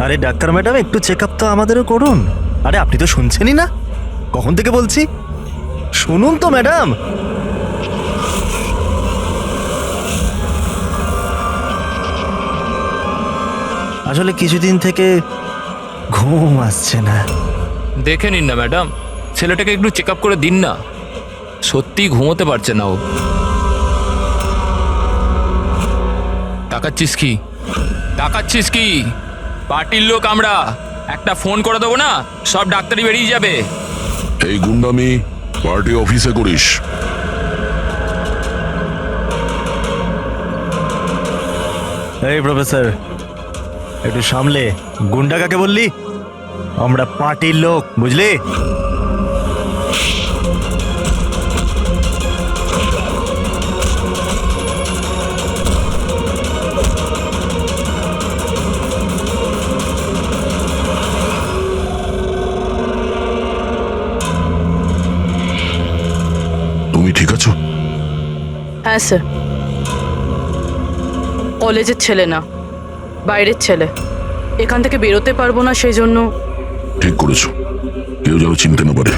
আরে doctor madam, একটু check up তো আমাদেরও করুন। আরে আপনি তো শুনছেনই না, কখন থেকে বলছি, শুনুন তো ম্যাডাম। আসলে কিছুদিন থেকে ঘুম আসছে না। দেখে নিন না ম্যাডাম, ছেলেটাকে একটু চেক আপ করে দিন না। সত্যি ঘুমোতে পারছে না ও। তাকাচ্ছিস কি? তাকাচ্ছিস কি? পার্টির লোক আমরা, একটা ফোন করে দেবো না, সব ডাক্তারই বেরিয়ে যাবে। এই গুন্ডামি পার্টি অফিসে করিস? এই প্রফেসর, একটু সামলে। গুন্ডা কাকে বললি? আমরা পার্টির লোক, বুঝলি? তুমি ঠিক আছো? হ্যাঁ স্যার, কলেজের ছেলে না, বাইরের ছেলে। এখান থেকে বেরোতে পারবো না, সেই জন্য। ঠিক করেছো, কেউ যেন চিনতে না পারে।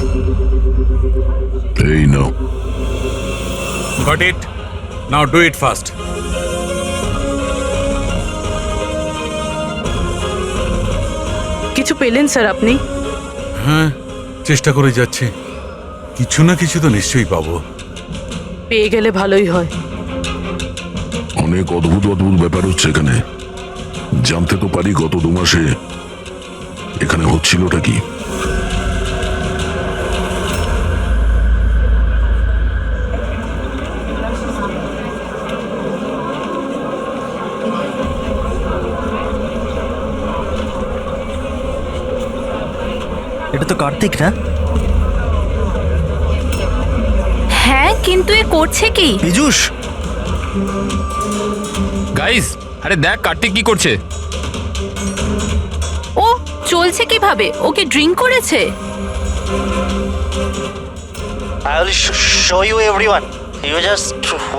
এই নাও। Got it. Now do it fast. কিছু পেলেন স্যার আপনি? হ্যাঁ, চেষ্টা করে যাচ্ছি। কিছু না কিছু তো নিশ্চয়ই পাবো। পেয়ে গেলে ভালোই হয়। অনেক অদ্ভুত অদ্ভুত ব্যাপার হচ্ছে এখানে। জানতে তো পারি গত 2 মাসে এখানে হচ্ছিলটা কি। এটা তো কার্তিক না? হ্যাঁ, কিন্তু এ করছে কি? পীযূষ, গাইস, আরে দেখ কার্তিক কি করছে। ও চলছে কিভাবে? ও কি ড্রিঙ্ক করেছে? I will show you everyone. You just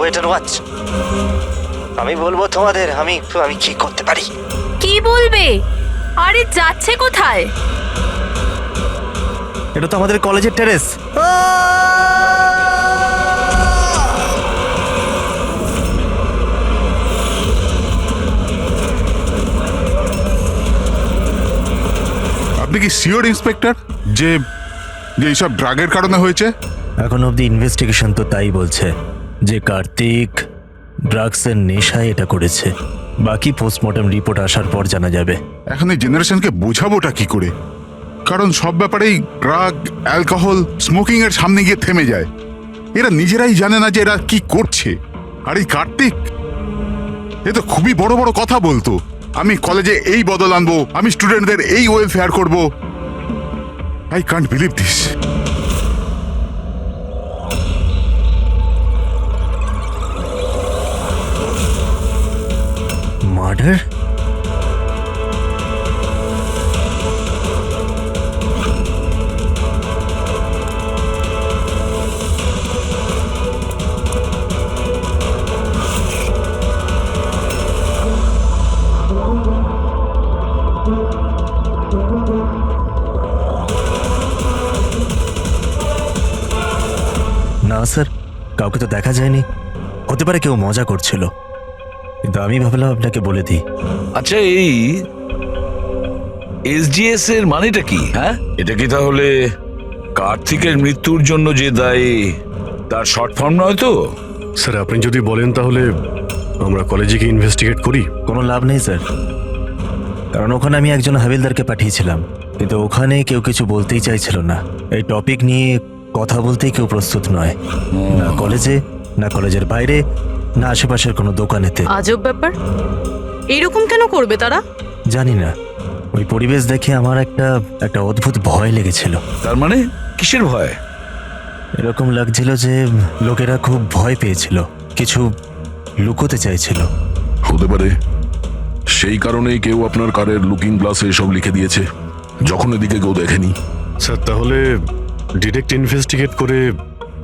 wait and watch. আমি বলবো তোমাদের আমি কি করতে পারি। কি বলবে? আরে যাচ্ছে কোথায়? এটা তো আমাদের কলেজের টেরেস। আপনি কি সিওর ইন্সপেক্টর যে এইসব ড্রাগের কারণে হয়েছে? এখন অবধি ইনভেস্টিগেশন তো তাই বলছে যে কার্তিক ড্রাগসের নেশায় এটা করেছে। বাকি পোস্টমর্টম রিপোর্ট আসার পর জানা যাবে। এখন এই জেনারেশনকে বোঝাবোটা কি করে? কারণ সব ব্যাপারেই ড্রাগ, অ্যালকোহল, স্মোকিং এর সামনে গিয়ে থেমে যায়। এরা নিজেরাই জানে না যে এরা কি করছে। আর এই কার্তিক, এ তো খুবই বড় বড় কথা বলতো। আমি কলেজে এই বদল আনবো, আমি স্টুডেন্টদের এই ওয়েলফেয়ার করব। I can't believe this. Murder? না স্যার, কাউকে তো দেখা যায়নি। হতে পারে কেউ মজা করছিল, কিন্তু আমি ভাবলাম আপনাকে বলে দিই। আচ্ছা, এই এসজিএস এর মানেটা কি? হ্যাঁ, এটা কি তাহলে কার্তিকের মৃত্যুর জন্য যে দায়ী তার শর্ট ফর্ম নয় তো? স্যার, আপনি যদি বলেন তাহলে আমরা কলেজে গিয়ে ইনভেস্টিগেট করি। কোনো লাভ নেই স্যার, কারণ ওখানে আমি একজন হাবিলদারকে পাঠিয়েছিলাম, কিন্তু ওখানে কেউ কিছু বলতেই চাইছিল না। এই টপিক নিয়ে কথা বলতেই কেউ প্রস্তুত নয়, না কলেজে, না কলেজের বাইরে, না আশেপাশের কোনো দোকানেতে। আজব ব্যাপার, এইরকম কেন করবে তারা? জানি না, ওই পরিবেশ দেখে আমার একটা অদ্ভুত ভয় লেগেছিল। তার মানে কিসের ভয়? এরকম লাগছিল যে লোকেরা খুব ভয় পেয়েছিল, কিছু লুকোতে চাইছিল। হতে পারে সেই কারণেই কেউ আপনার কারের লুকিং গ্লাসে এসব লিখে দিয়েছে, যখন এদিকে কেউ দেখেনি। স্যার, তাহলে ডিরেক্ট ইনভেস্টিগেট করে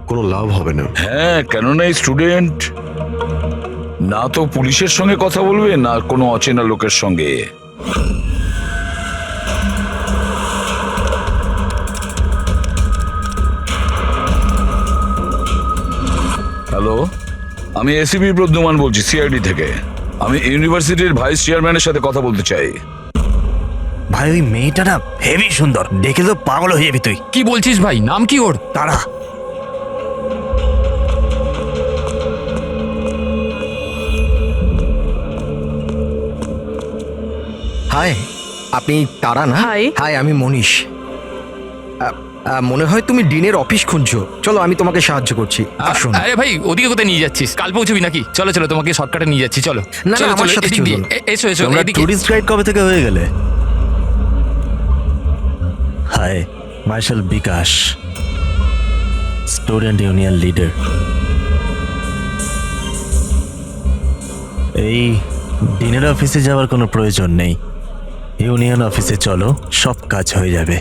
কোনো লাভ হবে না। হ্যাঁ, কেননা এই স্টুডেন্ট না তো পুলিশের সঙ্গে কথা বলবে, না কোনো অচেনা লোকের সঙ্গে। হ্যালো, আমি এসিপি প্রদ্যুমান বলছি, সিআইডি থেকে। আমি ইউনিভার্সিটির ভাইস চেয়ারম্যানের সাথে কথা বলতে চাই। ভাই ওই মেয়েটা না হেভি সুন্দর, দেখে তো পাগল হয়ে যাবি তুই। কি বলছিস ভাই, নাম কি ওর? তারা হাই, আপনি তারা না? Hi. হাই, আমি মনীষ। মনে হয় তুমি ডিনের অফিস খুঁজছো। চলো, আমি তোমাকে সাহায্য করছি, আসুন। আরে ভাই, ওদিকে কোথায় নিয়ে যাচ্ছিস? কাল পৌঁছবি নাকি? চলো চলো, তোমাকে শর্টকাটে নিয়ে যাচ্ছি, চলো। না, চলো, আমার চলো, সাথে এদিক দিয়ে। চলুন। এসো এসো, তোমরা এদিকে। টুরিস্ট গাইড কবে থেকে হয়ে গেলে? হাই, মার্শাল বিকাশ, স্টুডেন্ট ইউনিয়ন লিডার। এই ডিনের অফিসে যাওয়ার কোনো প্রয়োজন নেই, ইউনিয়ন অফিসে চলো, সব কাজ হয়ে যাবে।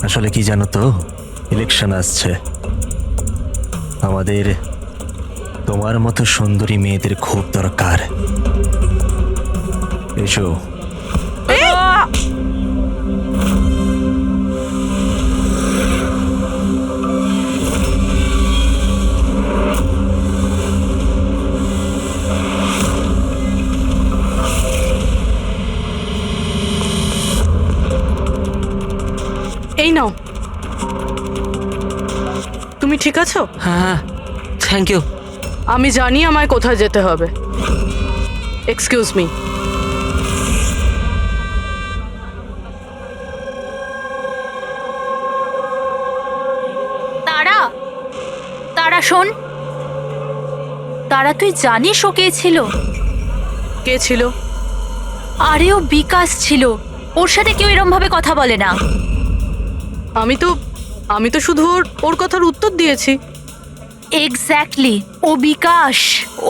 আসলে কি জানো তো, ইলেকশন আসছে, আমাদের তোমার মতো সুন্দরী মেয়েদের খুব দরকার। এসো। এই নাও। তুমি ঠিক আছো? হ্যাঁ, থ্যাংক ইউ। আমি জানি আমায় কোথায় যেতে হবে। Excuse me. তারা, তারা শোন। তারা, তুই জানিস ও কে ছিল? কে ছিল? আরে ও বিকাশ ছিল। ওর সাথে কেউ এরম ভাবে কথা বলে না। আমি তো শুধু ওর কথার উত্তর দিয়েছি। এক্স্যাক্টলি, ও বিকাশ।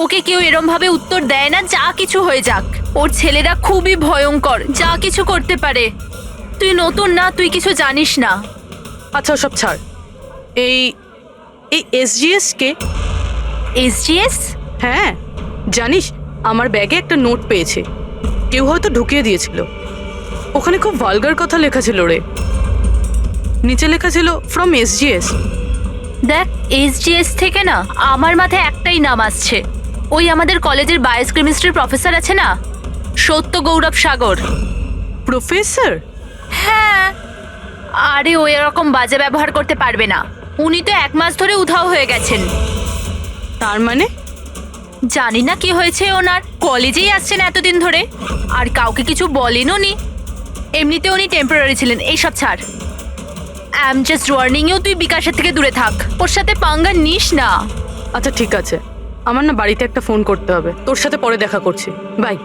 ওকে কেউ এরম ভাবে উত্তর দেয় না, যা কিছু হয়ে যাক। ওর ছেলেরা খুবই ভয়ঙ্কর, যা কিছু করতে পারে। তুই নতুন না, তুই কিছু জানিস না। আচ্ছা সব ছাড়। এই এসজিএস কে? এসজিএস? হ্যাঁ, জানিস আমার ব্যাগে একটা নোট পেয়েছে, কেউ হয়তো ঢুকিয়ে দিয়েছিল। ওখানে খুব ভালগার কথা লেখা ছিল রে। নিচে লেখা ছিল ফ্রম এসজিএস। দেখ, এসজিএস থেকে না আমার মাথায় একটাই নাম আসছে। ওই আমাদের কলেজের বায়োকেমিস্ট্রির প্রফেসর আছে না, সত্য গৌরব সাগর। প্রফেসর? হ্যাঁ, আরে ও এরকম বাজে ব্যবহার করতে পারবে না। উনি তো 1 মাস ধরে উধাও হয়ে গেছেন। তার মানে? জানি না কি হয়েছে ওনার, কলেজেই আসছেন এতদিন ধরে, আর কাউকে কিছু বলেন উনি। এমনিতে উনি টেম্পোরারি ছিলেন। এইসব ছাড়, I am just warning you, তুই বিকাশের থেকে দূরে থাক, ওর সাথে পাঙ্গা নিস না। আচ্ছা ঠিক আছে, আমার না বাড়িতে একটা ফোন করতে হবে। তোর সাথে পরে দেখা করছি, বাই।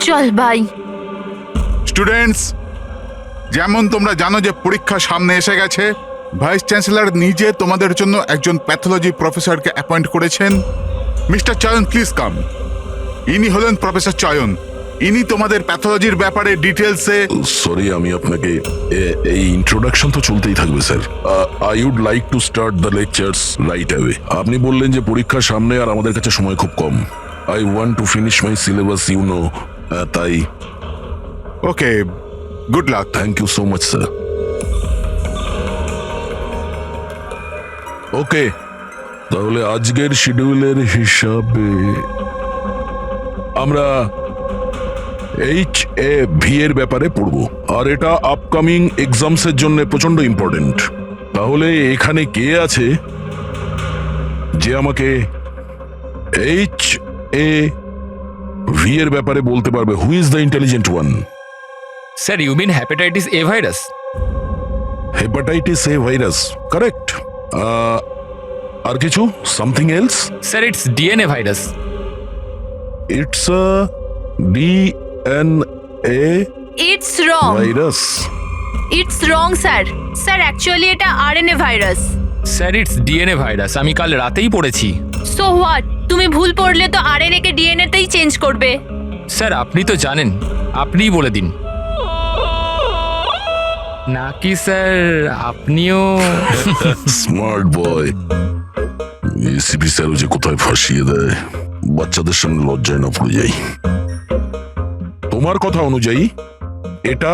চল বাই। স্টুডেন্টস, যেমন তোমরা জানো যে পরীক্ষা সামনে এসে গেছে, ভাইস চ্যান্সেলর নিজে তোমাদের জন্য একজন প্যাথোলজি প্রফেসরকে অ্যাপয়েন্ট করেছেন। মিস্টার চয়ন, প্লিজ কাম। ইনি হলেন প্রফেসর চয়ন। ইনি তোমাদের প্যাথোলজির ব্যাপারে ডিটেলসে। সরি, আমি আপনাকে এই ইন্ট্রোডাকশন তো চলতেই থাকবে sir. I would like to start the lectures right away. আপনি বললেন যে পরীক্ষার সামনে আর আমাদের কাছে সময় খুব কম। I want to finish my syllabus, you know, তাই। Okay, good luck. Thank you so much sir. Okay, তাহলে আজকের শিডিউলের হিসাবে আমরা HAV এর ব্যাপারে পড়ব, আর এটা আপকামিং এক্সামস এর জন্য প্রচন্ড ইম্পর্টেন্ট। তাহলে এখানে কে আছে যে আমাকে HAV এর ব্যাপারে বলতে পারবে? Who is the intelligent one? Sir, you mean hepatitis A virus? Hepatitis A virus, correct. আর কিছু? Something else? Sir, it's DNA virus. It's a DNA it's wrong. Virus. It's wrong sir. Sir, actually এটা RNA virus. Sir, it's DNA virus, আমি কাল রাতেই পড়েছি। So what, তুমি ভুল পড়লে তো আরএনএ কে ডিএনএ তেই চেঞ্জ করবে। স্যার, আপনি তো জানেন, আপনিই বলে দিন। নাকি স্যার আপনিও? Smart boy. এসিপি স্যারও যে কোথায় ফাঁসিয়ে দেয়, বাচ্চাদের সামনে লজ্জায় না পড়ে যাই। তোমার কথা অনুযায়ী এটা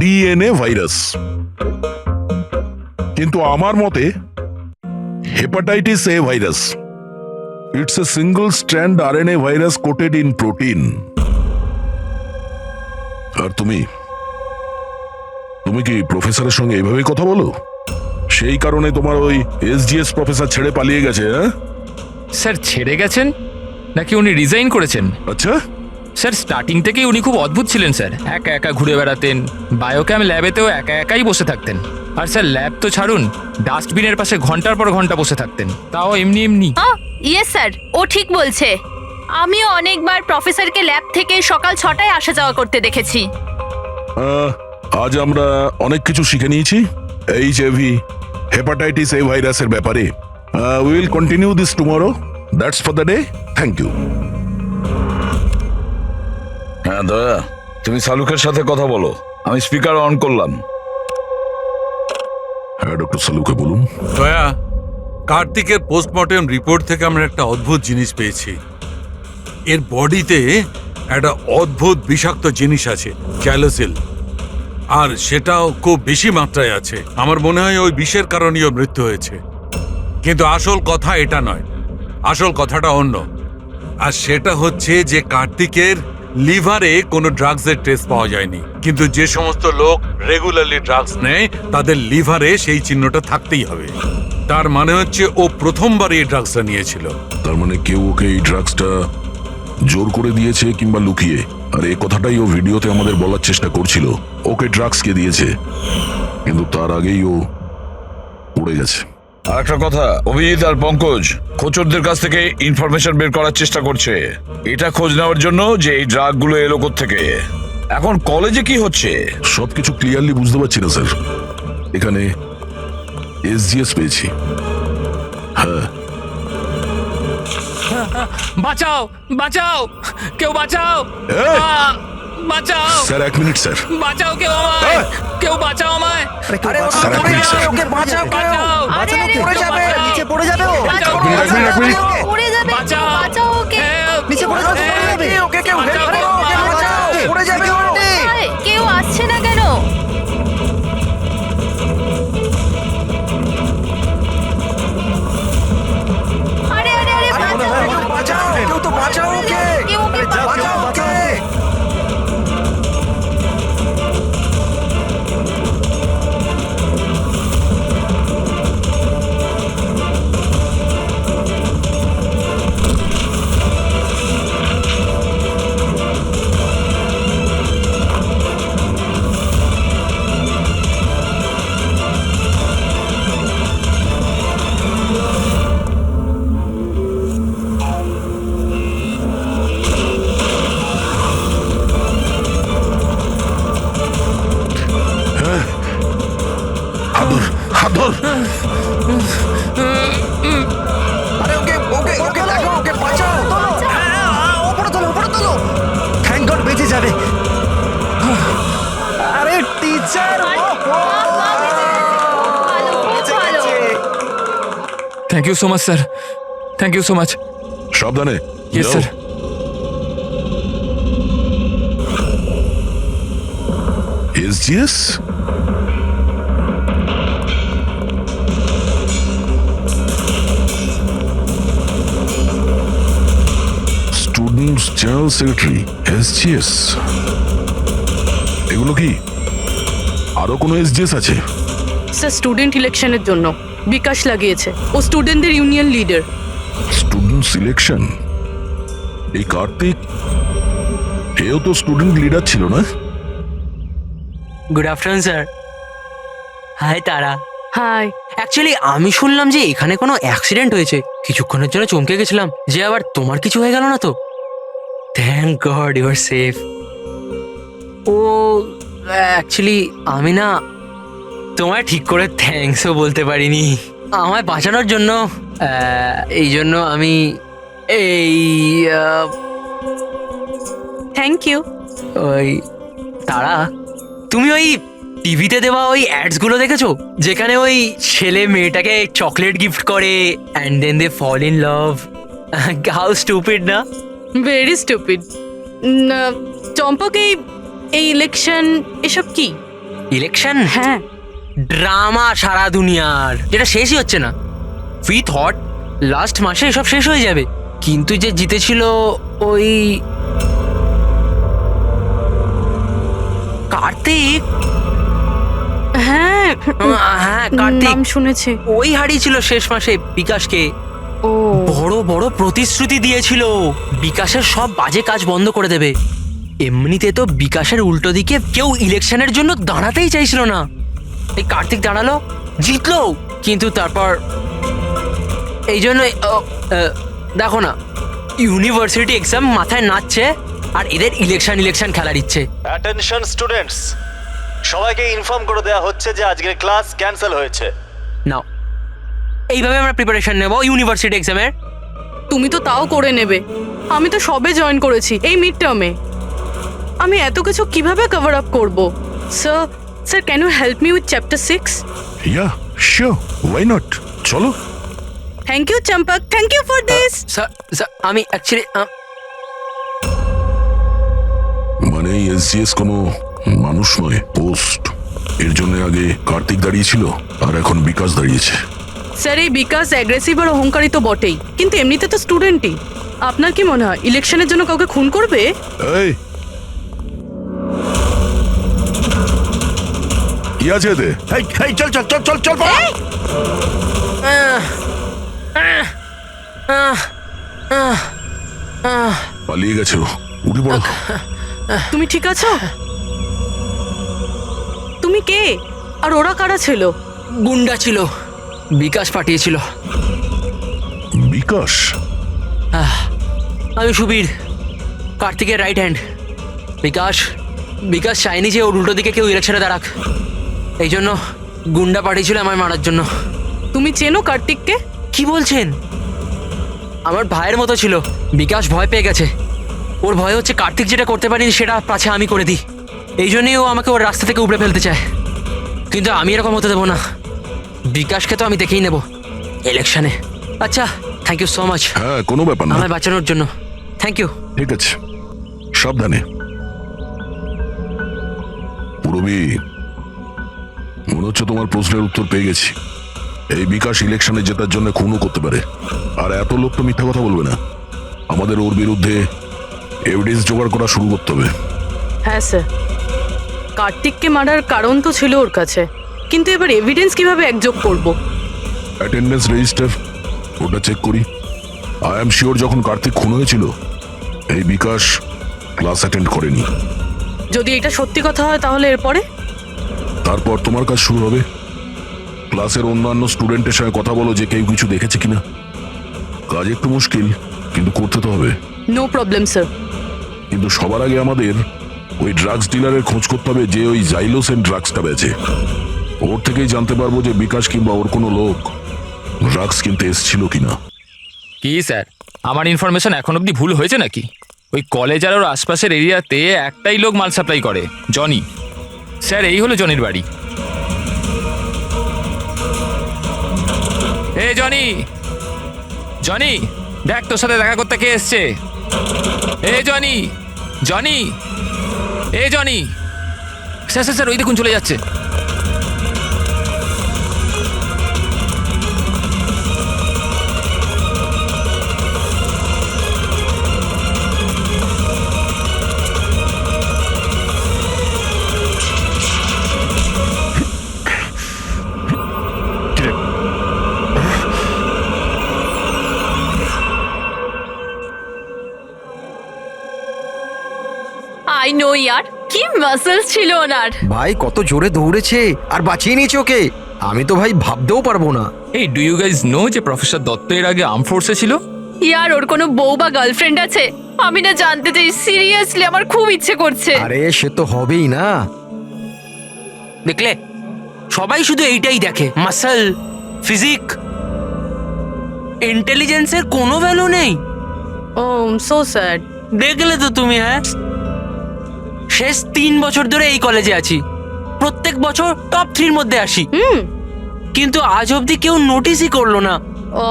ডিএনএ ভাইরাস, কিন্তু আমার মতে Hepatitis A virus. It's a single strand RNA virus coated in protein. আর তুমি কি প্রফেসরের সঙ্গে এইভাবে কথা বলো? সেই কারণে তোমার ওই এসজিএস প্রফেসর ছেড়ে পালিয়ে গেছে, হ্যাঁ? স্যার ছেড়ে গেছেন নাকি উনি রিজাইন করেছেন? আচ্ছা, স্যার স্টার্টিং থেকেই উনি খুব অদ্ভুত ছিলেন স্যার। একা একা ঘুরে বেড়াতেন, বায়োক্যাম ল্যাবেতেও একা একাই বসে থাকতেন। আর স্যার ল্যাব তো ছাড়ুন, ডাস্টবিনের পাশে ঘন্টার পর ঘন্টা বসে থাকতেন, তাও এমনি এমনি। ইয়েস স্যার, ও ঠিক বলছে। আমিও অনেকবার প্রফেসরকে ল্যাব থেকে সকাল 6টায় আসা যাওয়া করতে দেখেছি। আজ আমরা অনেক কিছু শিখে নিয়েছি এইচআইভি হেপাটাইটিস এ ভাইরাসের ব্যাপারে। We will continue this tomorrow. That's for the day. Thank you. হ্যাঁ দয়া, তুমি সালুকের সাথে কথা বলো। আমি স্পিকার অন করলাম। হ্যাঁ ডক্টর সালুকে বলুন। দয়া, কার্তিকের পোস্টমর্টেম রিপোর্ট থেকে আমরা একটা অদ্ভুত জিনিস পেয়েছি। এর বডিতে একটা অদ্ভুত বিষাক্ত জিনিস আছে, ক্যালোসিল, আর সেটাও খুব বেশি মাত্রায় আছে। আমার মনে হয় ওই বিষের কারণেই ওর মৃত্যু হয়েছে। কিন্তু আসল কথা এটা নয়, আসল কথাটা অন্য। আর সেটা হচ্ছে যে কার্তিকের লিভারে কোনো ড্রাগসের টেস্ট পাওয়া যায়নি, কিন্তু যে সমস্ত লোক রেগুলারলি ড্রাগস নেয় তাদের লিভারে সেই চিহ্নটা থাকতেই হবে। তার মানে হচ্ছে ও প্রথমবার এই ড্রাগসটা নিয়েছিল। তার মানে কেউ ওকে এই ড্রাগসটা জোর করে দিয়েছে কিংবা লুকিয়ে। আর এই কথাটাই ও ভিডিওতে আমাদের বলার চেষ্টা করছিল, ওকে ড্রাগস কে দিয়েছে, কিন্তু তার আগেই ও উড়ে গেছে। আর একটা কথা, অভিজিৎ আর পঙ্কজ খোঁচরদের কাছ থেকে ইনফরমেশন বের করার চেষ্টা করছে, এটা খোঁজ নেওয়ার জন্য যে এই ড্রাগগুলো এলো থেকে। এখন কলেজে কি হচ্ছে সবকিছু ক্লিয়ারলি বুঝতে পারছি না স্যার। এখানে এসজিএস পেয়েছি। হ্যাঁ, বাঁচাও বাঁচাও, কেউ বাঁচাও, এই! বাঁচাও স্যার এক মিনিট স্যার। বাঁচাও, কেউ আমায়, কেউ বাঁচাও আমায়, স্যার এক মিনিট স্যার। বাঁচাও, আরে, আরে, পড়ে যাবে, নিচে পড়ে যাবে ও। বাঁচাও, এক মিনিট, এক মিনিট। পড়ে যাবে, বাঁচাও, বাঁচাও ওকে। Help! নিচে পড়ে যাবে, পড়ে যাবে। ওকে কেউ হেল্প করো, ওকে বাঁচাও, পড়ে যাবে ও। আরে, কেউ আসছে না কেন? আরে আরে আরে, বাঁচাও, বাঁচাও, কেউ তো বাঁচাও ওকে। কেউ ওকে বাঁচাও ওকে। হাত ধর। আরে ওকে ওকে ওকে দেখো, ওকে বাঁচাও। উপরে তোলো, উপরে তোলো। থ্যাংক গড বেঁচে যাবে। আরে টিচার, ভালো, খুব ভালো। Thank you so much sir, thank you so much. সাবধানে। ইয়েস যাও। Sir. SGS students general secretary, SGS. এগুলো কি আরো কোনো এসজিএস আছে? স্যার স্টুডেন্ট ইলেকশনের জন্য বিকাশ লাগিয়েছে। ও স্টুডেন্টদের ইউনিয়ন লিডার। Student selection? এই কার্তিক, এও তো স্টুডেন্ট লিডার ছিল না? Good afternoon sir. হাই তারা। হাই। অ্যাকচুয়ালি আমি শুনলাম যে এখানে কোনো অ্যাক্সিডেন্ট হয়েছে, কিছুক্ষণের জন্য চমকে গেছিলাম যে আবার তোমার কিছু হয়ে গেল না তো। Thank god you are safe. ও অ্যাকচুয়ালি আমি না তোমায় ঠিক করে থ্যাঙ্কসও বলতে পারিনি আমায় বাঁচানোর জন্য। এই জন্য আমি এই থ্যাংক ইউ। ওই তারা, তুমি ওই টিভিতে দেওয়া ওই অ্যাডসগুলো দেখেছো যেখানে ওই ছেলে মেয়েটাকে চকলেট গিফট করে and then they fall in love? How stupid না? Very stupid. চম্পক, এই ইলেকশন এসব কি? ইলেকশন? হ্যাঁ। ড্রামা সারা দুনিয়ার, যেটা শেষই হচ্ছে না। উই থট লাস্ট মাসে এসব শেষ হয়ে যাবে, কিন্তু যে জিতেছিল ওই কার্তিক। হ্যাঁ, হ্যাঁ কার্তিক, নাম শুনেছি। ওই হারিয়েছিল শেষ মাসে বিকাশকে। ও বড় বড় প্রতিশ্রুতি দিয়েছিল বিকাশের সব বাজে কাজ বন্ধ করে দেবে। এমনিতে তো বিকাশের উল্টো দিকে কেউ ইলেকশনের জন্য দাঁড়াতেই চাইছিল না, এই কার্তিক দাঁড়ালো, জিতলো। কিন্তু তারপর এই জন্যই দেখো না, ইউনিভার্সিটি এক্সাম মাথায় নাচছে আর এদের ইলেকশন খেলার ইচ্ছে। অ্যাটেনশন স্টুডেন্টস, সবাইকে ইনফর্ম করে দেওয়া হচ্ছে যে আজকের ক্লাস ক্যান্সেল হয়েছে। নাও, এইভাবে আমরা প্রিপারেশন নেব ইউনিভার্সিটি এক্সামের। তুমি তো তাও করে নেবে, আমি তো সবে জয়েন করেছি এই মিড টার্মে। আমি এত কিছু কিভাবে কভার আপ করব? Sir can you help me with chapter 6? Yeah sure, why not, চলো। Thank you Champak, thank you for this. Sir আমি অ্যাকচুয়ালি মানে এসজিএস কোনো মানুষ নয়, পোস্ট। এর জন্য আগে কার্তিক দাঁড়িয়েছিল আর এখন বিকাশ দাঁড়িয়েছে। স্যার এই বিকাশ অ্যাগ্রেসিভ আর অহংকারী তো বটেই, কিন্তু এমনিতে তো স্টুডেন্টই। আপনার কি মনে হয় ইলেকশনের জন্য কাউকে খুন করবে? এই কি আছে এতে? চল চল চল চল চল পালিয়ে গেছে ও, উঠে পড়ো। তুমি ঠিক আছো? তুমি কে আর ওরা কারা ছিল? গুন্ডা ছিল, বিকাশ পাঠিয়েছিল। বিকাশ? আমি সুবীর, কার্তিকের রাইট হ্যান্ড। বিকাশ চায়নি যে ওর উল্টো দিকে কেউ ইলেকশনে দাঁড়াক, এই জন্য গুন্ডা পাঠিয়েছিল আমায় মারার জন্য। তুমি চেনো কার্তিককে? কি বলছেন? আমার ভাইয়ের মতো ছিল। বিকাশ ভয় পেয়ে গেছে, ওর ভয় হচ্ছে কার্তিক যেটা করতে পারিনি সেটা পাছে আমি করে দিই, এই জন্যই ও আমাকে ওর রাস্তা থেকে উপড়ে ফেলতে চায়। কিন্তু আমি এরকম হতে দেবো না, বিকাশকে তো আমি দেখেই নেব ইলেকশনে। আচ্ছা, থ্যাংক ইউ সো মাচ। হ্যাঁ, কোনো ব্যাপার না। আমায় বাঁচানোর জন্য থ্যাংক ইউ। ঠিক আছে, সাবধানে। পুরবি, মনে হচ্ছে তোমার প্রশ্নের উত্তর পেয়ে গেছি। এই বিকাশ ইলেকশনে জেতার জন্য খুনও করতে পারে, আর এত লোক তো মিথ্যা কথা বলবে না। আমাদের ওর বিরুদ্ধে এভিডেন্স জোগাড় করা শুরু করতে হবে। হ্যাঁ স্যার, কার্তিককে মারার কারণ তো ছিল ওর কাছে, কিন্তু এবার এভিডেন্স কিভাবে একযোগ করব? অ্যাটেন্ডেন্স রেজিস্টার, ওটা চেক করি। আই এম শিওর যখন কার্তিক খুন হয়েছিল এই বিকাশ ক্লাস অ্যাটেন্ড করেনি। যদি এটা সত্যি কথা হয় তাহলে এরপরে? তারপর তোমার কাজ শুরু হবে। ক্লাসের অন্যান্য স্টুডেন্টের সঙ্গে কথা বলো যে কেউ কিছু দেখেছে কিনা। কাজ একটু মুশকিল, কিন্তু করতে তো হবে। No problem sir. কিন্তু সবার আগে আমাদের ওই ড্রাগস ডিলারের খোঁজ করতে হবে যে ওই জাইলোসেন ড্রাগসটা বেচে। ওর থেকেই জানতে পারবো যে বিকাশ কিংবা ওর কোনো লোক ড্রাগস কিনতে এসেছিল কিনা। কি স্যার, আমার ইনফরমেশন এখন অবধি ভুল হয়েছে নাকি? ওই কলেজ আর ওর আশপাশের এরিয়াতে একটাই লোক মাল সাপ্লাই করে, জনি। স্যার এই হলো জনির বাড়ি। এ জনি, জনি দেখ তোর সাথে দেখা করতে কে এসছে। এ জনি, জনি, এ জনি। স্যার স্যার স্যার ওই দেখুন চলে যাচ্ছে। আই নো ইয়ার, কি মাসেলস ছিল ওনার। ভাই কত জোরে দৌড়েছে আর বাঁচিয়ে নিয়েছে ওকে, আমি তো ভাই ভাবতেও পারবো না। এই ডু ইউ গাইজ নো যে প্রফেসর দত্ত এর আগে আর্ম ফোর্সে ছিল? ইয়ার ওর কোনো বউ বা গার্লফ্রেন্ড আছে? আমি না জানতে চাই, সিরিয়াসলি আমার খুব ইচ্ছে করছে। আরে সে তো হবেই না। দেখলে, সবাই শুধু এইটাই দেখে, মাসল, ফিজিক, ইন্টেলিজেন্সের কোনো ভ্যালু নেই। ও সো স্যাড। দেখলে তো তুমি, হ্যাঁ শেষ 3 বছর ধরে এই কলেজে আছি, প্রত্যেক বছর টপ 3-র মধ্যে আসি, কিন্তু আজ অবধি কেউ নোটিসই করলো না। Oh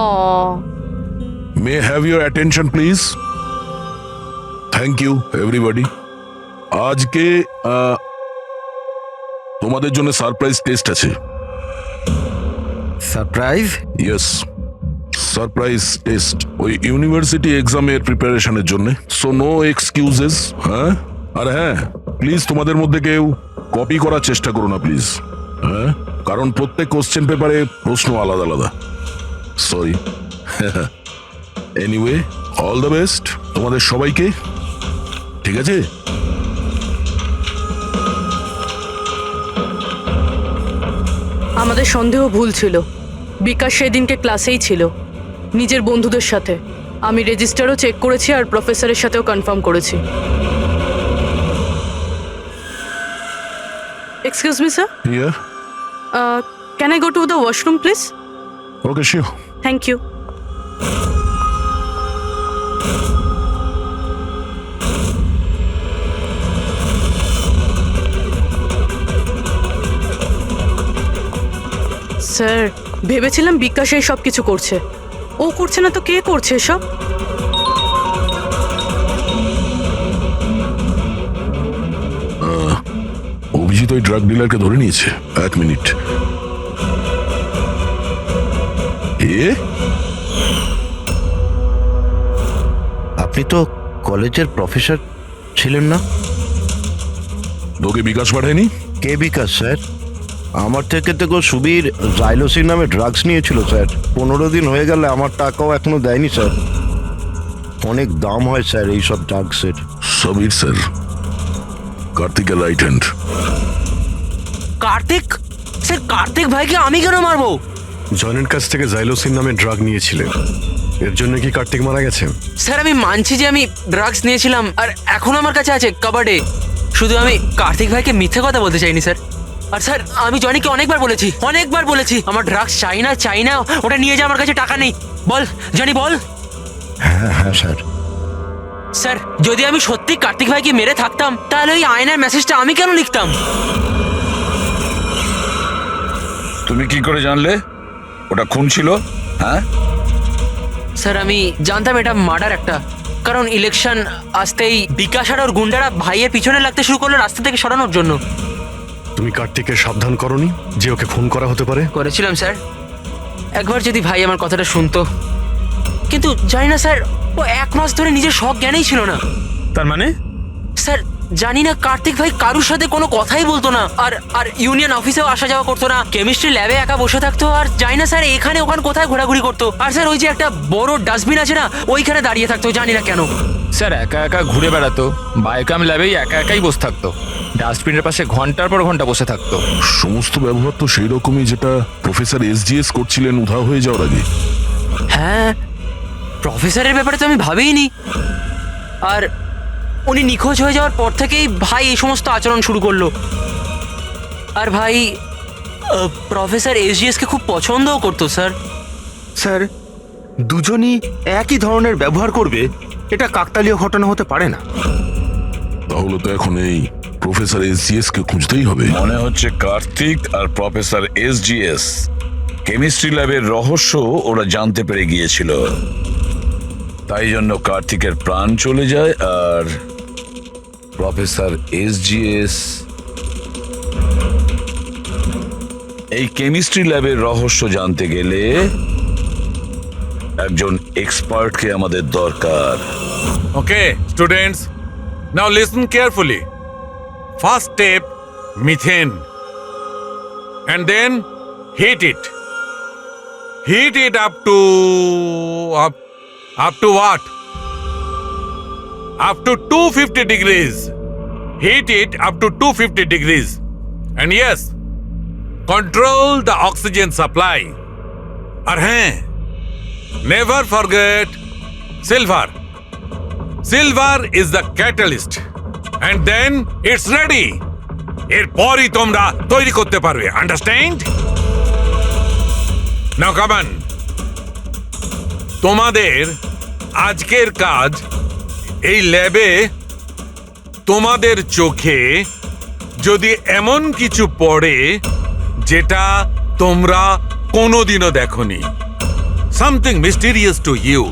may have your attention please. Thank you everybody. আজকে তোমাদের জন্য সারপ্রাইজ টেস্ট আছে। সারপ্রাইজ? ইয়েস, সারপ্রাইজ টেস্ট ওই ইউনিভার্সিটি এক্সামের প্রিপারেশনের জন্য। So no excuses. হ্যাঁ, আর হ্যাঁ, প্লিজ তোমাদের মধ্যে কেউ কপি করার চেষ্টা করো না প্লিজ। হ্যাঁ, কারণ প্রত্যেক কোশ্চেন পেপারে প্রশ্ন আলাদা আলাদা। Sorry. Anyway, all the best তোমাদের সবাইকে। ঠিক আছে? আমাদের সন্দেহ ভুল ছিল। বিকাশ সেদিনকে ক্লাসেই ছিল নিজের বন্ধুদের সাথে। আমি রেজিস্টারও চেক করেছি আর প্রফেসরের সাথেও কনফার্ম করেছি। Excuse me sir, here. Can I go to the washroom please? Okay, sure. Thank you. Sir, ভেবেছিলাম বিকাশ এই সব কিছু করছে। ও করছে না তো কে করছে এসব? অভিজিৎ ওই ড্রাগ ডিলারকে ধরে নিয়েছে। এক মিনিট। আপনি তো কলেজের প্রফেসর ছিলেন না? তোকে বিকাশ পাঠায়নি? কে বিকাশ স্যার? আমার থেকে তো সুবীর জাইলোসিন নামে ড্রাগস নিয়েছিল স্যার। 15 দিন হয়ে গেলে আমার টাকাও এখনো দেয়নি স্যার। অনেক দাম হয় স্যার এইসব ড্রাগসের। সমীর স্যার, কার্তিকের right hand. Kartik? Sir, Kartik ভাইকে আমি কেন মারবো? জনের কাছ থেকে জাইলোসিন নামে ড্রাগ নিয়েছিলেন, এর জন্য কি কার্তিক মারা গেছে? স্যার, আমি মানছি যে আমি ড্রাগস নিয়েছিলাম আর এখন আমার কাছে আছে কাবার্ডে। শুধু আমি কার্তিক ভাইকে মিথ্যে কথা বলতে চাইনি স্যার। আর স্যার, আমি জনিকে অনেকবার বলেছি আমার ড্রাগস চাই না, ওটা নিয়ে যা, আমার কাছে টাকা নেই। বল জনি, বল। হ্যাঁ হ্যাঁ স্যার। স্যার, যদি আমি সত্যি কার্তিক ভাইকে মেরে থাকতাম তাহলে ওই আয়নার মেসেজটা আমি কেন লিখতাম? তুমি কি করে জানলে ওটা খুন ছিল? হ্যাঁ স্যার, আমি জানতাম এটা মার্ডার একটা, কারণ ইলেকশন আসতেই বিকাশ আর ওর গুন্ডারা ভাইয়ের পিছনে লাগতে শুরু করলো রাস্তা থেকে সরানোর জন্য। তুমি কার্তিককে সাবধান করনি যে ওকে খুন করা হতে পারে? করেছিলাম স্যার, একবার যদি ভাই আমার কথাটা শুনতো। কিন্তু জানি না স্যার, ও 1 মাস ধরে নিজের সব জ্ঞানেই ছিল না। তার মানে? স্যার, জানি না, কার্তিক ভাই কারুর সাথে কোনো কথাই বলতো না, আর ইউনিয়ন অফিসেও আসা যাওয়া করতো না, কেমিস্ট্রি ল্যাবে একা বসে থাকতো, আর জানি না স্যার এখানে ওখানে কোথায় ঘোরাঘুরি করতো। আর স্যার, ওই যে একটা বড় ডাস্টবিন আছে না, ওইখানে দাঁড়িয়ে থাকতো, জানি না কেন। স্যার, একা একা ঘুরে বেড়াতো, বায়োকাম ল্যাবেই একা একাই বসে থাকতো, ডাস্টবিনের পাশে ঘন্টার পর ঘন্টা বসে থাকতো। সমস্ত ব্যবহার তো সেই রকমই যেটা প্রফেসর এসজিএস করছিলেন উধাও হয়ে যাওয়ার আগে। হ্যাঁ, প্রফেসরের ব্যাপারে তো আমি ভাবিনি। আর উনি নিখোঁজ হয়ে যাওয়ার পর থেকেই ভাই এই সমস্ত আচরণ শুরু করলো। আর ভাই প্রফেসর এসজিএসকে খুব পছন্দও করতো স্যার। স্যার, দুজনই একই ধরনের ব্যবহার করবে এটা কাকতালীয় ঘটনা হতে পারে না। তাহলে তো এখন এই প্রফেসর এসজিএস কে খুঁজতেই হবে। মনে হচ্ছে কার্তিক আর প্রফেসর এসজিএস কেমিস্ট্রি ল্যাবের রহস্য ওরা জানতে পেরে গিয়েছিল, তাই জন্য কার্তিকের প্রাণ চলে যায় আর প্রফেসর এসজিএস এই কেমিস্ট্রি ল্যাবের রহস্য জানতে গেলে একজন এক্সপার্টকে আমাদের দরকার। Okay, students, now listen carefully. First step, methane. And then heat it. Heat it up to what? Up to 250 degrees. Heat it up to 250 degrees. And yes, control the oxygen supply. And never forget silver. Silver is the catalyst. And then it's ready. এরপরই তোমরা তৈরি করতে পারবে, understand? Now come on. তোমাদের আজকের কাজ এই ল্যাবে তোমাদের চোখে যদি এমন কিছু পড়ে যেটা তোমরা কোনোদিনও দেখোনি, সামথিং মিস্টিরিয়াস টু ইউ,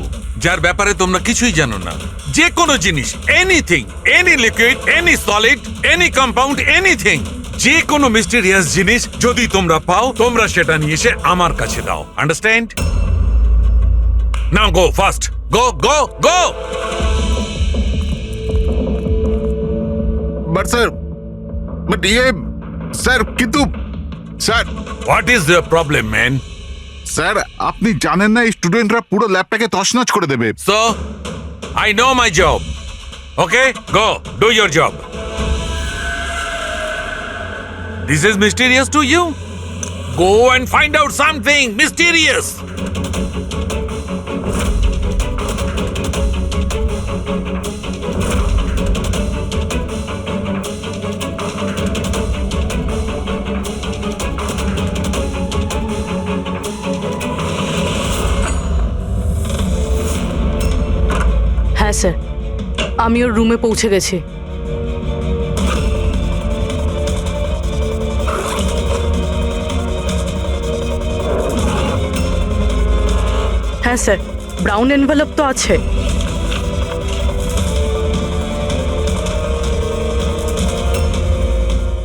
যার ব্যাপারে তোমরা কিছুই জানো না, যে কোনো জিনিস, anything, any liquid, any solid, any compound, anything, যে কোনো মিস্টিরিয়াস জিনিস যদি তোমরা পাও, তোমরা সেটা নিয়ে এসে আমার কাছে দাও, understand? Now go fast, go go go. But sir, but sir, কিন্তু sir, what is the problem man? Sir আপনি জানেন না এই স্টুডেন্টরা পুরো ল্যাবটাকে তছনছ করে দেবে। So, I know my job. Okay, go, do your job. This is mysterious to you? Go and find out something mysterious. হ্যাঁ স্যার, আমি ওর রুমে পৌঁছে গেছি। হ্যাঁ স্যার, ব্রাউন এনভেলপ তো আছে।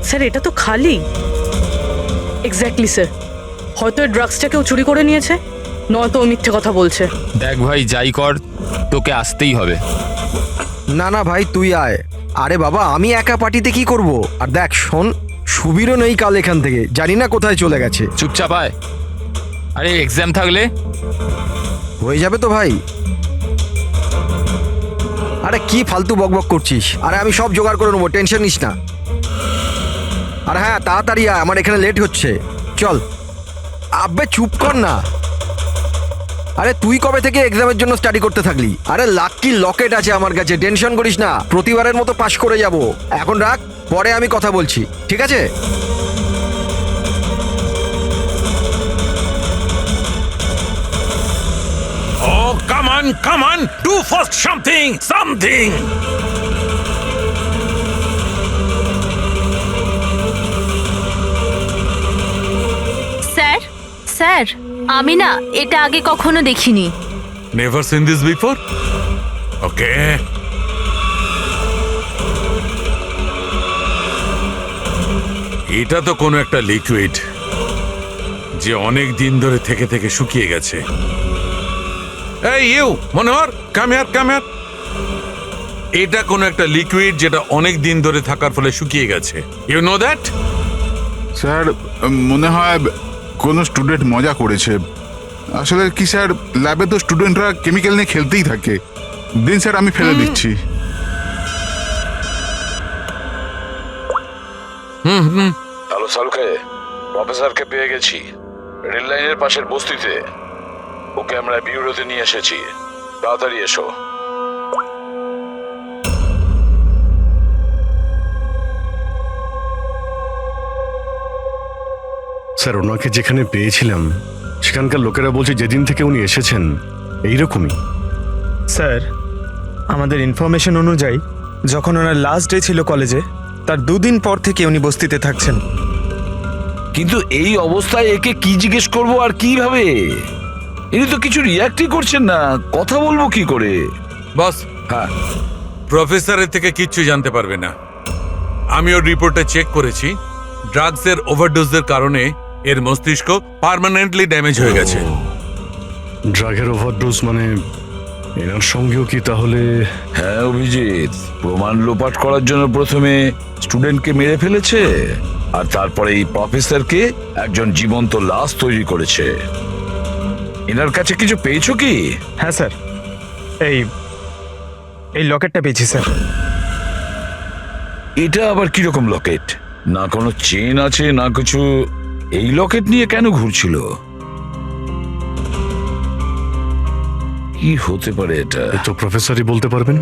স্যার এটা তো খালি। এক্স্যাক্টলি স্যার, হয়তো এই ড্রাগসটা কেউ চুরি করে নিয়েছে, নয়তো ও মিথ্যে কথা বলছে। দেখ ভাই, যাই কর তোকে আসতেই হবে। না না ভাই, তুই আয়। আরে বাবা, আমি একা পার্টিতে কি করব? আর দেখ শোন, সুবীরও নেই কাল এখান থেকে, জানি না কোথায় চলে গেছে। চুপচাপ আয়। আরে এক্সাম থাকলে হয়ে যাবে তো ভাই। আরে কি ফালতু বকবক করছিস? আরে আমি সব জোগাড় করে নেবো, টেনশন নিস না। আর হ্যাঁ, তাড়াতাড়ি আয়, আমার এখানে লেট হচ্ছে। চল। আব্বে চুপ কর না। আরে তুই কবে থেকে এক্সামের জন্য স্টাডি করতে থাকলি? আরে লাকি লকেট আছে আমার কাছে, টেনশন করিস না, প্রতিবারের মতো পাশ করে যাব। এখন রাখ, পরে আমি কথা বলছি, ঠিক আছে? Oh, come on, do first something. Sir, sir, আমি না এটা আগে কখনো দেখিনি। Never seen this before? Okay. এটা তো কোনো একটা লিকুইড যে অনেক দিন ধরে থেকে থেকে শুকিয়ে গেছে। এই ইউ মনোহর, কাম হিয়ার। এটা কোনো একটা লিকুইড যেটা অনেক দিন ধরে থাকার ফলে শুকিয়ে গেছে। You know that? স্যার মনে হয় কোনো স্টুডেন্ট মজা করেছে। আসলে কি স্যার, ল্যাবে তো স্টুডেন্টরা কেমিক্যাল নিয়ে খেলতেই থাকে। দিন স্যার, আমি ফেলে দিচ্ছি। হ্যালো সালুকে, প্রফেসরকে পেয়ে গেছি রেল লাইনের পাশের বস্তিতে। ওকে আমরা বিউরোতে নিয়ে এসেছি, তাড়াতাড়ি এসো। স্যার ওনাকে যেখানে পেয়েছিলাম সেখানকার লোকেরা বলছে যেদিন থেকে উনি এসেছেন এইরকমই। স্যার, আমাদের ইনফরমেশন অনুযায়ী যখন ওনার লাস্ট ডে ছিল কলেজে, তার 2 দিন পর থেকে উনি বস্তিতে থাকছেন। কিন্তু এই অবস্থায় একে কি জিজ্ঞেস করব আর কিভাবে? ইনি তো কিছু রিয়াক্টই করছেন না, কথা বলবো কি করে? বস, হ্যাঁ, প্রফেসরের থেকে কিচ্ছু জানতে পারবে না। আমি ওর রিপোর্টে চেক করেছি, ড্রাগসের ওভারডোজের কারণে এর মস্তিষ্ক পার্মানেন্টলি ড্যামেজ হয়ে গেছে। ড্রাগের ওভারডোজ মানে এনার সঙ্গেও কি তাহলে? হ্যাঁ অভিজিৎ, প্রমাণ লোপাট করার জন্য প্রথমে স্টুডেন্টকে মেরে ফেলেছে, আর তারপরে এই প্রফেসরকে একজন জীবন্ত লাশ তৈরি করেছে। এনার কাছে কিছু পেয়েছো কি? হ্যাঁ স্যার, এই লকেটটা পেয়েছি স্যার। এটা আবার কিরকম লকেট? না কোনো চেন আছে না কিছু। এই লকেট নিয়ে কেন ঘুরছিল? কি হতে পারে এটা? এ তো প্রফেসরই বলতে পারবেন।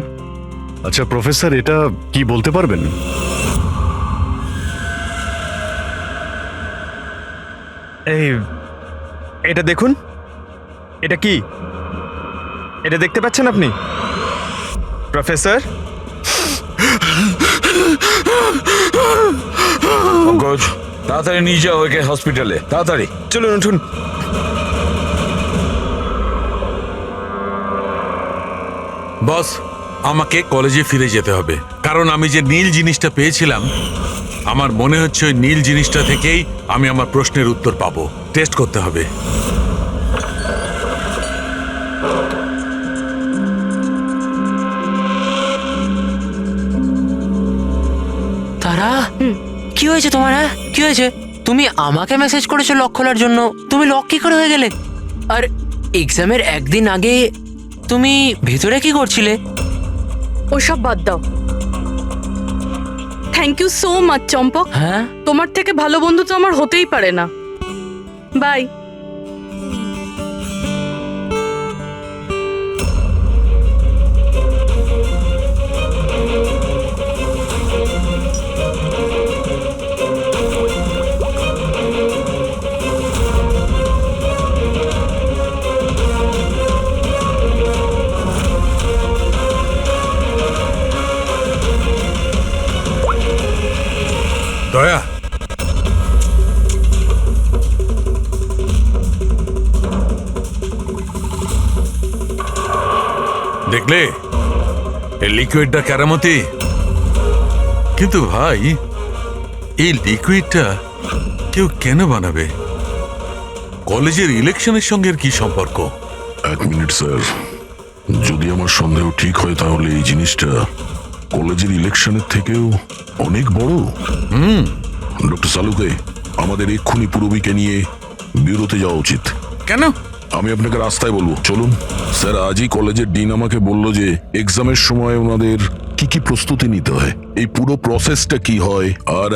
আচ্ছা প্রফেসর, এটা কি বলতে পারবেন? এটা দেখুন, এটা কি? এটা দেখতে পাচ্ছেন আপনি প্রফেসর? পঙ্কজ, তাড়াতাড়ি নিয়ে যাও একে হসপিটালে, তাড়াতাড়ি। চলুন, উঠুন। বস, আমাকে কলেজে ফিরে যেতে হবে, কারণ আমি যে নীল জিনিসটা পেয়েছিলাম, আমার মনে হচ্ছে ওই নীল জিনিসটা থেকেই আমি আমার প্রশ্নের উত্তর পাবো। টেস্ট করতে হবে। হয়েছে তোমার? হ্যাঁ, কি হয়েছে? তুমি আমাকে মেসেজ করেছো লক খোলার জন্য, তুমি লক কি করে হয়ে গেলে? আর এক্সামের একদিন আগে তুমি ভেতরে কি করছিলে? ওসব বাদ দাও। থ্যাংক ইউ সো মাচ চম্পক। হ্যাঁ, তোমার থেকে ভালো বন্ধু তো আমার হতেই পারে না। বাই। দয়া, দেখলে এই লিকুইডটা কেরামতি। কিন্তু ভাই, এই লিকুইডটা কেউ কেন বানাবে? কলেজের ইলেকশনের সঙ্গে এর কি সম্পর্ক? এক মিনিট স্যার, যদি আমার সন্দেহ ঠিক হয় তাহলে এই জিনিসটা কলেজের ইলেকশনের থেকেও অনেক বড়। ডক্টর সালুকে, আমাদের এক্ষুনি পূরবীকে নিয়ে বিরতে যাওয়া উচিত। কেন? আমি আপনাকে রাস্তায় বলবো, চলুন। স্যার, আজই কলেজের ডিন আমাকে বলল যে এক্সামের সময় ওনাদের কি কি প্রস্তুতি নিতে হয়, এই পুরো প্রসেসটা কি হয়, আর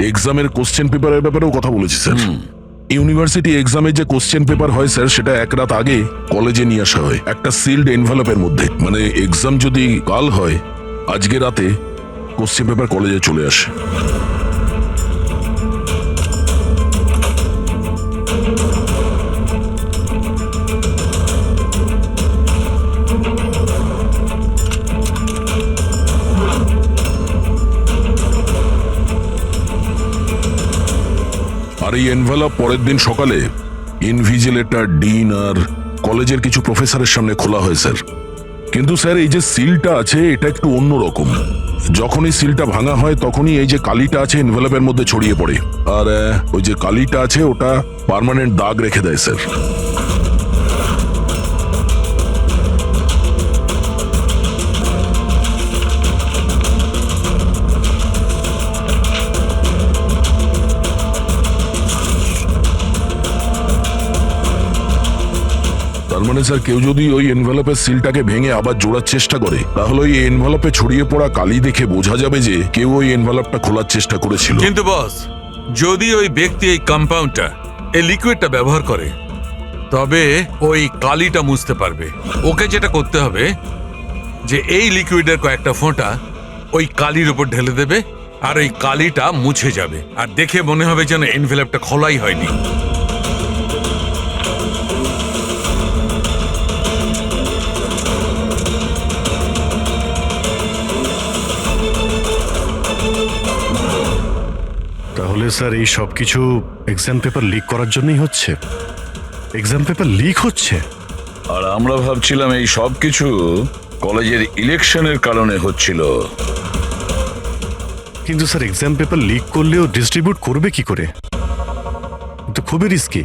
এক্সামের কোশ্চেন পেপারের ব্যাপারেও কথা বলেছি স্যার। ইউনিভার্সিটি এক্সামের যে কোশ্চেন পেপার হয় স্যার, সেটা এক রাত আগে কলেজে নিয়ে আসা হয় একটা সিল্ড এনভেলপের মধ্যে। মানে এক্সাম যদি কাল হয়, আজকে রাতে কোশ্চেন পেপার কলেজে চলে আসে। আর এই এনভেলপ পরের দিন সকালে ইনভিজিলেটর, ডিন আর কলেজের কিছু প্রফেসরের সামনে খোলা হয় স্যার। কিন্তু স্যার, এই যে সিলটা আছে এটা একটু অন্যরকম। যখনই সিলটা ভাঙা হয় তখনই এই যে কালিটা আছে এনভেলপের মধ্যে ছড়িয়ে পড়ে, আর ওই যে কালিটা আছে ওটা পার্মানেন্ট দাগ রেখে দেয় স্যার। তার মানে স্যার, কেউ যদি ওই এনভেলপের সিলটাকে ভেঙে আবার জোড়ার চেষ্টা করে, তাহলে ওই এনভেলপে ছড়িয়ে পড়া কালি দেখে বোঝা যাবে যে কেউ ওই এনভেলপটা খোলার চেষ্টা করেছিল। কিন্তু বস, যদি ওই ব্যক্তি এই কম্পাউন্ডটা, এই লিকুইডটা ব্যবহার করে, তবে ওই কালিটা মুছতে পারবে। ওকে যেটা করতে হবে যে এই লিকুইডের কয়েকটা ফোঁটা ওই কালির উপর ঢেলে দেবে, আর ওই কালিটা মুছে যাবে, আর দেখে মনে হবে যেন এনভেলপটা খোলাই হয়নি। তাহলে স্যার এই সব কিছু এক্সাম পেপার লিক করার জন্যই হচ্ছে? এক্সাম পেপার লিক হচ্ছে? আর আমরা ভাবছিলাম এই সব কিছু কলেজের ইলেকশনের কারণে হচ্ছিল। কিন্তু স্যার, এক্সাম পেপার লিক করলেও ডিস্ট্রিবিউট করবে কি করে? তো খুবই রিস্কি।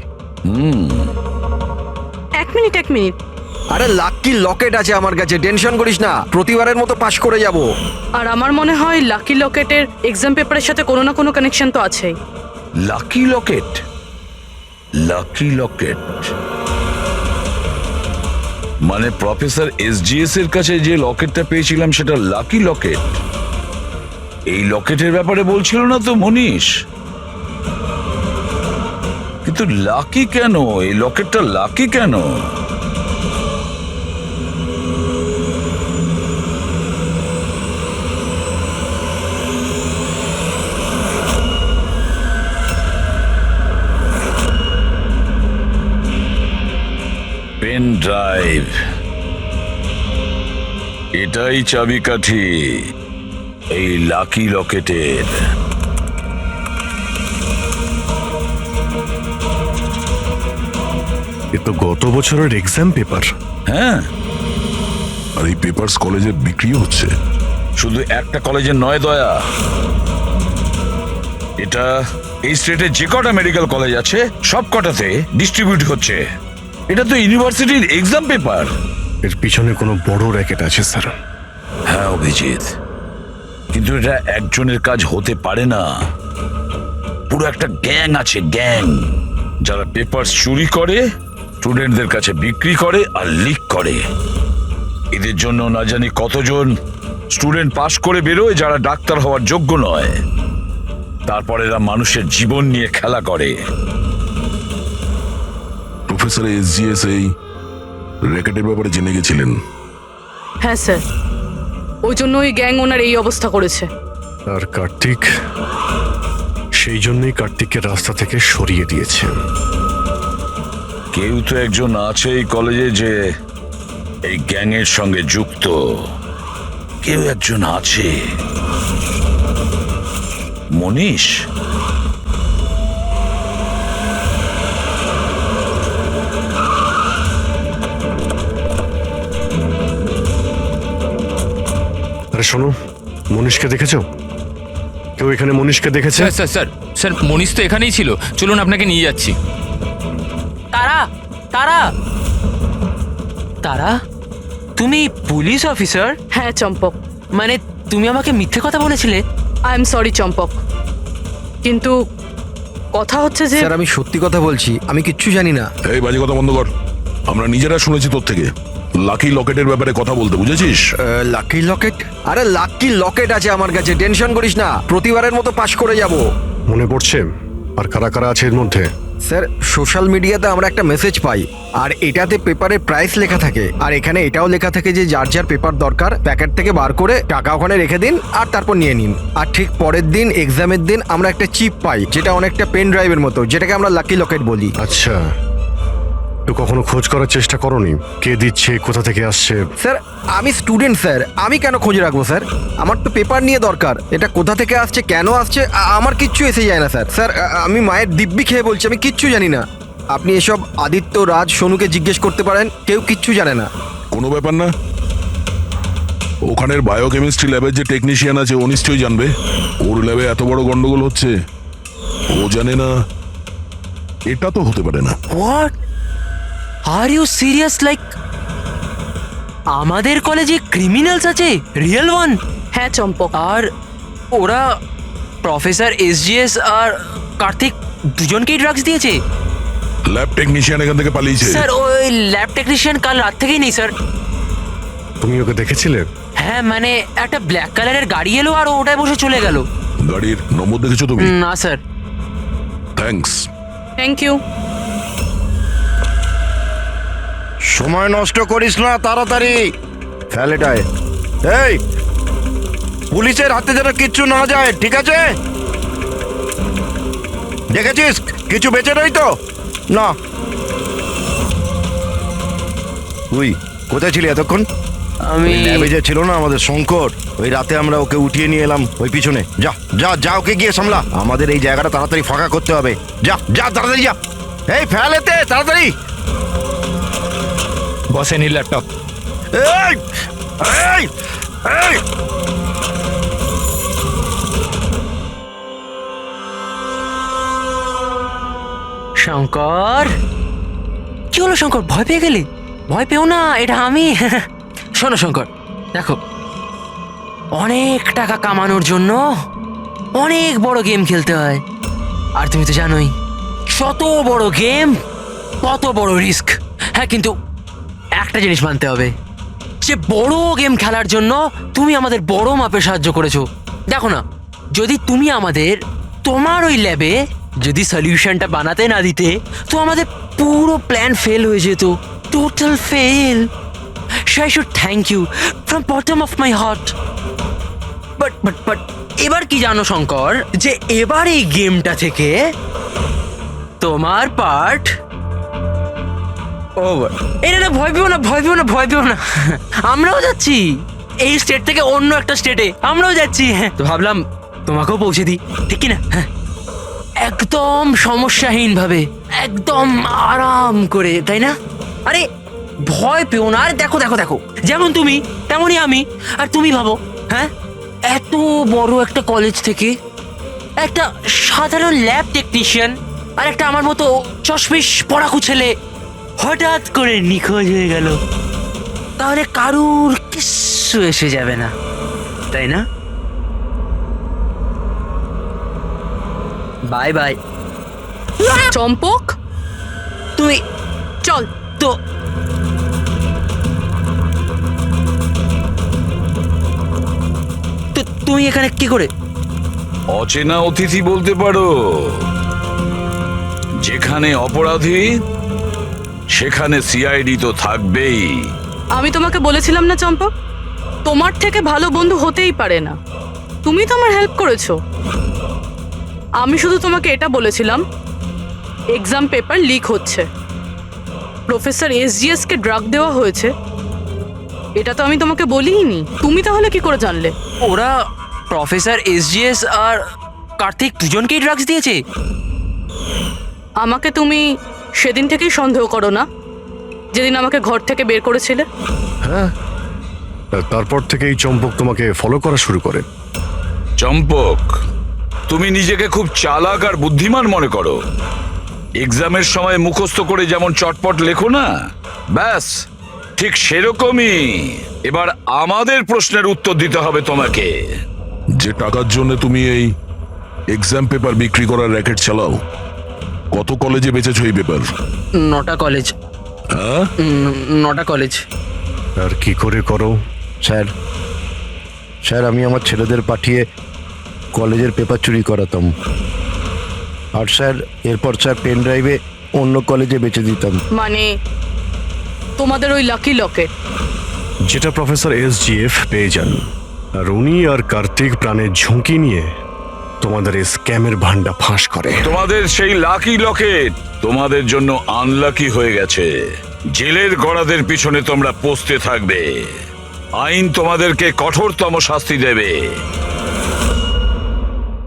এক মিনিট। আরে লাকি লকেট আছে আমার কাছে, টেনশন করিস না, প্রতিবারের মতো পাশ করে যাব। আর আমার মনে হয় লাকি লকেটের এক্সাম পেপারের সাথে কোনো না কোনো কানেকশন তো আছেই। লাকি লকেট? লাকি লকেট মানে প্রফেসর এসজিএস এর কাছে যে লকেটটা পেয়েছিলাম সেটা লাকি লকেট? এই লকেটের ব্যাপারে বলছিল না তো মনীষ? কিন্তু লাকি কেন? এই লকেটটা লাকি কেন? পেন ড্রাইভ, এটাই চাবিকাঠি এই লাকি লকেটের। এ তো গত বছরের এক্সাম পেপার। হ্যাঁ, আর এই পেপারস কলেজে বিক্রি হচ্ছে। শুধু একটা কলেজের নয় দয়া, এটা এই স্টেটে যে কটা মেডিকেল কলেজ আছে সব কটাতে ডিস্ট্রিবিউট হচ্ছে। এটা তো ইউনিভার্সিটির এক্সাম পেপার। এর পিছনে কোনো বড় র্যাকেট আছে স্যার। হ্যাঁ অভিজিৎ, কিন্তু এটা একজনের কাজ হতে পারে না। পুরো একটা গ্যাং আছে, গ্যাং, যারা পেপার চুরি করে, স্টুডেন্টদের কাছে বিক্রি করে আর লিক করে। এদের জন্য না জানি কতজন স্টুডেন্ট পাশ করে বেরোয় যারা ডাক্তার হওয়ার যোগ্য নয়। তারপর এরা মানুষের জীবন নিয়ে খেলা করে। প্রফেসর এসজিএস এই র্যাকেটের ব্যাপারে জেনে গেছিলেন? হ্যাঁ স্যার, ওই জন্য ওই গ্যাং ওনার এই অবস্থা করেছে। আর কার্তিক, সেই জন্যই কার্তিককে রাস্তা থেকে সরিয়ে দিয়েছে। কেউ তো একজন আছে এই কলেজে যে এই গ্যাংয়ের সঙ্গে যুক্ত। কেউ একজন আছে। মনীষ? আরে শোনো, মনীষকে দেখেছো? কেউ এখানে মনীষকে দেখেছে? স্যার স্যার স্যার স্যার মনীষ তো এখানেই ছিল, চলুন আপনাকে নিয়ে যাচ্ছি। তারা তারা তারা তুমি পুলিশ অফিসার? হ্যাঁ চম্পক, মানে তুমি আমাকে মিথ্যে কথা বলেছিলে? আই এম সরি চম্পক, কিন্তু কথা হচ্ছে যে স্যার আমি সত্যি কথা বলছি, আমি কিচ্ছু জানি না। এই বাজে কথা বন্ধ কর। আমরা নিজেরা শুনেছি তোর থেকে লাকি লকেটের ব্যাপারে কথা বলতে, বুঝেছিস? লাকি লকেট? আরে লাকি লকেট আছে আমার কাছে, টেনশন করিস না, প্রতিবারের মতো পাশ করে যাব। মনে পড়ছে? আর কারা কারা আছে এর মধ্যে? স্যার সোশ্যাল মিডিয়াতে আমরা একটা মেসেজ পাই, আর এটাতে পেপারে প্রাইস লেখা থাকে, আর এখানে এটাও লেখা থাকে যে যার যার পেপার দরকার প্যাকেট থেকে বার করে টাকা ওখানে রেখে দিন আর তারপর নিয়ে নিন। আর ঠিক পরের দিন এক্সামের দিন আমরা একটা চিপ পাই, যেটা অনেকটা পেন ড্রাইভের মতো, যেটাকে আমরা লাকি লকেট বলি। আচ্ছা, তো কখনো খোঁজ করার চেষ্টা করোনি কে দিচ্ছে, কোথা থেকে আসছে? স্যার আমি স্টুডেন্ট স্যার, আমি কেন খোঁজ রাখবো স্যার? আমার তো পেপার নিয়ে দরকার, এটা কোথা থেকে আসছে, কেন আসছে, আমার কিচ্ছু এসে যায় না স্যার। স্যার আমি মায়ের দিব্যি খেয়ে বলছি, আমি কিচ্ছু জানি না। আপনি এসব আদিত্য, রাজ, সোনুকে জিজ্ঞেস করতে পারেন, কেউ কিচ্ছু জানে না। কোনো ব্যাপার না। ওখানের বায়োকেমিস্ট্রি ল্যাবের যে টেকনিশিয়ান আছে ও নিশ্চয়ই জানবে। ওর ল্যাবে এত বড় গন্ডগোল হচ্ছে, ও জানে না? এটা তো হতে পারে না। What are you serious? Like আমাদের কলেজে ক্রিমিনালস আছে, রিয়েল ওয়ান? হ্যাঁ চম্পক, আর ওরা প্রফেসর এসজিএস আর কার্তিক দুজনকেই ড্রাগস দিয়েছে? ল্যাব টেকনিশিয়ান এখান থেকে পালিয়েছে। স্যার ওই ল্যাব টেকনিশিয়ান কাল রাত থেকেই নেই স্যার। তুমি ওকে দেখেছিলে? হ্যাঁ মানে একটা ব্ল্যাক কালারের গাড়ি এলো আর ওটায় বসে চলে গেল। গাড়ির নম্বর দেখেছো তুমি? না স্যার। থ্যাঙ্কস। Thank you. সময় নষ্ট করিস না, তাড়াতাড়ি ফেল এটায়। এই পুলিশের হাতে যেন কিচ্ছু না যায়, ঠিক আছে? দেখেছিস কিছু বেঁচে নেই তো? না। তুই কোথায় ছিলি এতক্ষণ? আমি ল্যাবে যে ছিল না আমাদের শঙ্কর, ওই রাতে আমরা ওকে উঠিয়ে নিয়ে এলাম ওই পিছনে। যা যা যা, ওকে গিয়ে সামলা। আমাদের এই জায়গাটা তাড়াতাড়ি ফাঁকা করতে হবে। যা যা তাড়াতাড়ি যা। এই ফেল এতে তাড়াতাড়ি। বসে নি ল্যাপটপ। এই এই এই শঙ্কর, কি হলো শঙ্কর, ভয় পেয়ে গেলি? ভয় পেও না, এটা আমি। শোনো শঙ্কর, দেখো অনেক টাকা কামানোর জন্য অনেক বড় গেম খেলতে হয়, আর তুমি তো জানোই যত বড় গেম তত বড় রিস্ক। হ্যাঁ কিন্তু একটা জিনিস মানতে হবে, যে বড় গেম খেলার জন্য তুমি আমাদের বড় মাপে সাহায্য করেছো। দেখো না, যদি তুমি আমাদের তোমার ওই ল্যাবে যদি সলিউশনটা বানাতে না দিতে তো আমাদের পুরো প্ল্যান ফেল হয়ে যেত, total fail. So I should thank you from bottom of my heart. But এবার কি জানো শঙ্কর, যে এবার এই গেমটা থেকে তোমার পার্ট ওভার। এটা না, ভয় পেও না, ভয় পেও না, ভয় পেও না। আমরাও যাচ্ছি এই স্টেট থেকে অন্য একটা স্টেটে, আমরাও যাচ্ছি। হ্যাঁ তো ভাবলাম তোমাকেও পৌঁছে দিই, ঠিক কি না? হ্যাঁ একদম সমস্যাহীন ভাবে, একদম আরাম করে, তাই না? আরে ভয় পেও না। আরে দেখো দেখো দেখো, যেমন তুমি তেমনই আমি। আর তুমি ভাবো, হ্যাঁ এত বড় একটা কলেজ থেকে একটা সাধারণ ল্যাব টেকনিশিয়ান আর একটা আমার মতো চশমিশ পড়াকু ছেলে হঠাৎ করে নিখোঁজ হয়ে গেল, তাহলে কারুর কিচ্ছু এসে যাবে না, তাই না? Bye bye. চম্পক, তুমি চল। তো তুমি এখানে কি করে? অচেনা অতিথি বলতে পারো। যেখানে অপরাধী সেখানে সিআইডি তো থাকবেই। আমি তোমাকে বলেছিলাম না চম্পক, তোমার থেকে ভালো বন্ধু হতেই পারে না। তুমি তো আমার হেল্প করেছো। আমি শুধু তোমাকে এটা বলেছিলাম এক্সাম পেপার লিক হচ্ছে, প্রফেসর এসজিএস কে ড্রাগ দেওয়া হয়েছে, এটা তো আমি তোমাকে বলিনি। তুমি তাহলে কি করে জানলে? ওরা প্রফেসর এসজিএস আর কার্তিক দুজনকেই ড্রাগস দিয়েছে? আমাকে তুমি সেদিন থেকেই সন্দেহ করো না, যেদিন আমাকে ঘর থেকে বের করেছিলে? হ্যাঁ, আর তারপর থেকে এই চম্পক তোমাকে ফলো করা শুরু করে। চম্পক, তুমি নিজেকে খুব চালাক আর বুদ্ধিমান মনে করো। এক্সামের সময় মুখস্থ করে যেমন চটপট লেখো না, ব্যাস ঠিক সেরকমই এবার আমাদের প্রশ্নের উত্তর দিতে হবে তোমাকে। যে টাকার জন্য তুমি এই এক্সাম পেপার বিক্রি করার র্যাকেট চালাও, কত কলেজে বেচেছো এই পেপার? 9টা কলেজ। হ্যাঁ, 9টা কলেজ। আর কি করে করো? স্যার, স্যার আমি আমার ছেলেদের পাঠিয়ে কলেজের পেপার চুরি করাতাম, আর স্যার এরপর স্যার পেন ড্রাইভে অন্য কলেজে বেচে দিতাম। মানে তোমাদের ওই লাকি লকেট? যেটা প্রফেসর এসজিএফ পেয়ে যান, আর উনি আর কার্তিক প্রাণের ঝুঁকি নিয়ে তোমাদের এই স্ক্যামের ভান্ডা ফাঁস করে। তোমাদের সেই লাকি লকেট তোমাদের জন্য আনলাকি হয়ে গেছে। জেলের গড়াদের পিছনে তোমরা পৌঁছতে থাকবে। আইন তোমাদেরকে কঠোরতম শাস্তি দেবে।